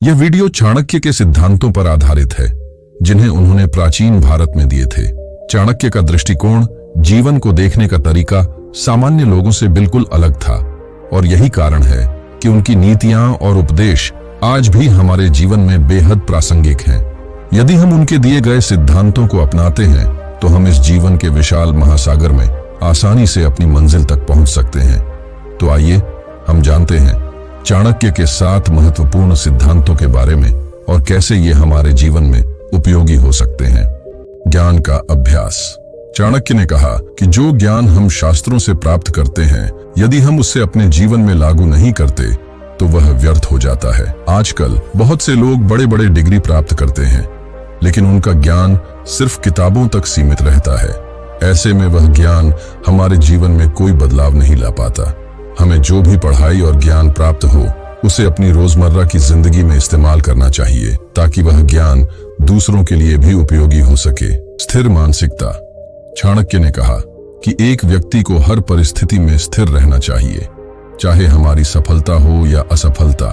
यह वीडियो चाणक्य के सिद्धांतों पर आधारित है, जिन्हें उन्होंने प्राचीन भारत में दिए थे। चाणक्य का दृष्टिकोण, जीवन को देखने का तरीका सामान्य लोगों से बिल्कुल अलग था, और यही कारण है कि उनकी नीतियां और उपदेश आज भी हमारे जीवन में बेहद प्रासंगिक हैं। यदि हम उनके दिए गए सिद्धांतों को अपनाते हैं, तो हम इस जीवन के विशाल महासागर में आसानी से अपनी मंजिल तक पहुंच सकते हैं। तो आइए हम जानते हैं चाणक्य के 7 महत्वपूर्ण सिद्धांतों के बारे में और कैसे ये हमारे जीवन में उपयोगी हो सकते हैं। ज्ञान का अभ्यास। चाणक्य ने कहा कि जो ज्ञान हम शास्त्रों से प्राप्त करते हैं, यदि हम उसे अपने जीवन में लागू नहीं करते तो वह व्यर्थ हो जाता है। आजकल बहुत से लोग बड़े बड़े डिग्री प्राप्त करते हैं, लेकिन उनका ज्ञान सिर्फ किताबों तक सीमित रहता है। ऐसे में वह ज्ञान हमारे जीवन में कोई बदलाव नहीं ला पाता। हमें जो भी पढ़ाई और ज्ञान प्राप्त हो, उसे अपनी रोजमर्रा की जिंदगी में इस्तेमाल करना चाहिए, ताकि वह ज्ञान दूसरों के लिए भी उपयोगी हो सके। स्थिर मानसिकता। चाणक्य ने कहा कि एक व्यक्ति को हर परिस्थिति में स्थिर रहना चाहिए, चाहे हमारी सफलता हो या असफलता।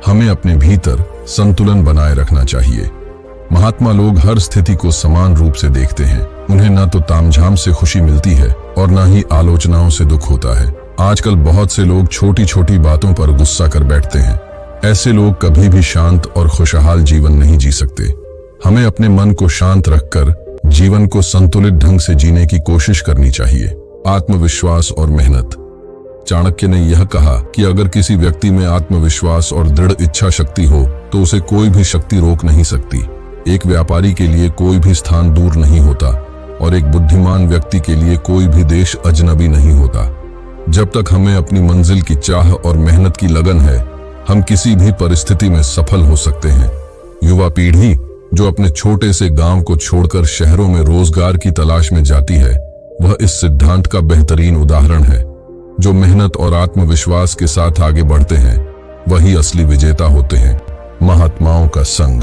हमें अपने भीतर संतुलन बनाए रखना चाहिए। महात्मा लोग हर स्थिति को समान रूप से देखते हैं। उन्हें न तो तामझाम से खुशी मिलती है और न ही आलोचनाओं से दुख होता है। आजकल बहुत से लोग छोटी छोटी बातों पर गुस्सा कर बैठते हैं। ऐसे लोग कभी भी शांत और खुशहाल जीवन नहीं जी सकते। हमें अपने मन को शांत रखकर जीवन को संतुलित ढंग से जीने की कोशिश करनी चाहिए। आत्मविश्वास और मेहनत। चाणक्य ने यह कहा कि अगर किसी व्यक्ति में आत्मविश्वास और दृढ़ इच्छा शक्ति हो, तो उसे कोई भी शक्ति रोक नहीं सकती। एक व्यापारी के लिए कोई भी स्थान दूर नहीं होता, और एक बुद्धिमान व्यक्ति के लिए कोई भी देश अजनबी नहीं होता। जब तक हमें अपनी मंजिल की चाह और मेहनत की लगन है, हम किसी भी परिस्थिति में सफल हो सकते हैं। युवा पीढ़ी जो अपने छोटे से गांव को छोड़कर शहरों में रोजगार की तलाश में जाती है, वह इस सिद्धांत का बेहतरीन उदाहरण है। जो मेहनत और आत्मविश्वास के साथ आगे बढ़ते हैं, वही असली विजेता होते हैं। महात्माओं का संग।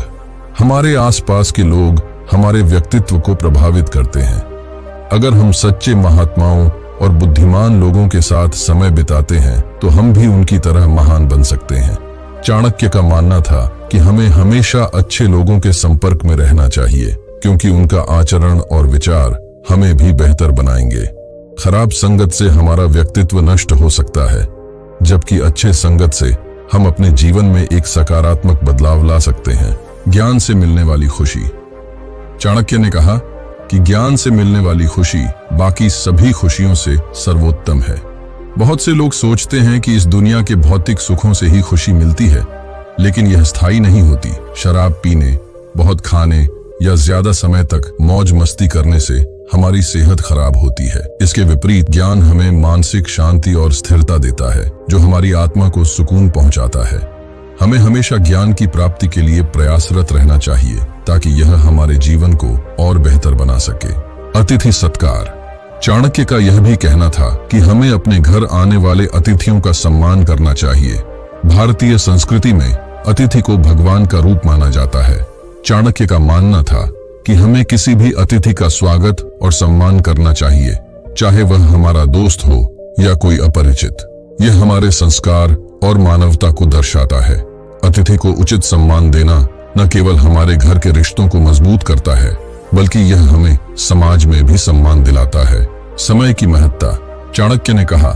हमारे आसपास के लोग हमारे व्यक्तित्व को प्रभावित करते हैं। अगर हम सच्चे महात्माओं और बुद्धिमान लोगों के साथ समय बिताते हैं, तो हम भी उनकी तरह महान बन सकते हैं। चाणक्य का मानना था कि हमें हमेशा अच्छे लोगों के संपर्क में रहना चाहिए, क्योंकि उनका आचरण और विचार हमें भी बेहतर बनाएंगे। खराब संगत से हमारा व्यक्तित्व नष्ट हो सकता है, जबकि अच्छे संगत से हम अपने जीवन में एक सकारात्मक बदलाव ला सकते हैं। ज्ञान से मिलने वाली खुशी। चाणक्य ने कहा कि ज्ञान से मिलने वाली खुशी बाकी सभी खुशियों से सर्वोत्तम है। बहुत से लोग सोचते हैं कि इस दुनिया के भौतिक सुखों से ही खुशी मिलती है, लेकिन यह स्थायी नहीं होती। शराब पीने, बहुत खाने या ज्यादा समय तक मौज मस्ती करने से हमारी सेहत खराब होती है। इसके विपरीत ज्ञान हमें मानसिक शांति और स्थिरता देता है, जो हमारी आत्मा को सुकून पहुंचाता है। हमें हमेशा ज्ञान की प्राप्ति के लिए प्रयासरत रहना चाहिए, ताकि यह हमारे जीवन को और बेहतर बना सके। अतिथि सत्कार। चाणक्य का यह भी कहना था कि हमें अपने घर आने वाले अतिथियों का सम्मान करना चाहिए। भारतीय संस्कृति में अतिथि को भगवान का रूप माना जाता है। चाणक्य का मानना था कि हमें किसी भी अतिथि का स्वागत और सम्मान करना चाहिए, चाहे वह हमारा दोस्त हो या कोई अपरिचित। यह हमारे संस्कार और मानवता को दर्शाता है। अतिथि को उचित सम्मान देना न केवल हमारे घर के रिश्तों को मजबूत करता है, बल्कि यह हमें समाज में भी सम्मान दिलाता है। समय की महत्ता। चाणक्य ने कहा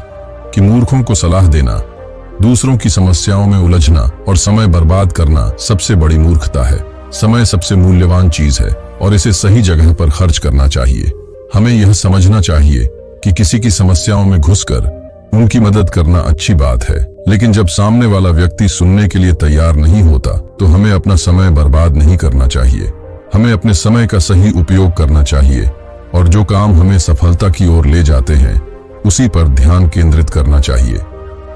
कि मूर्खों को सलाह देना, दूसरों की समस्याओं में उलझना और समय बर्बाद करना सबसे बड़ी मूर्खता है। समय सबसे मूल्यवान चीज है, और इसे सही जगह पर खर्च करना चाहिए। हमें यह समझना चाहिए कि किसी की समस्याओं में घुसकर उनकी मदद करना अच्छी बात है, लेकिन जब सामने वाला व्यक्ति सुनने के लिए तैयार नहीं होता, तो हमें अपना समय बर्बाद नहीं करना चाहिए। हमें अपने समय का सही उपयोग करना चाहिए, और जो काम हमें सफलता की ओर ले जाते हैं, उसी पर ध्यान केंद्रित करना चाहिए।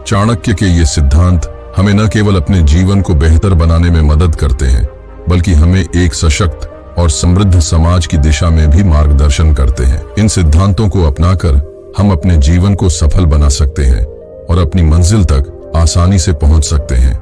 चाणक्य के ये सिद्धांत हमें न केवल अपने जीवन को बेहतर बनाने में मदद करते हैं, बल्कि हमें एक सशक्त और समृद्ध समाज की दिशा में भी मार्गदर्शन करते हैं। इन सिद्धांतों को अपनाकर हम अपने जीवन को सफल बना सकते हैं और अपनी मंजिल तक आसानी से पहुंच सकते हैं।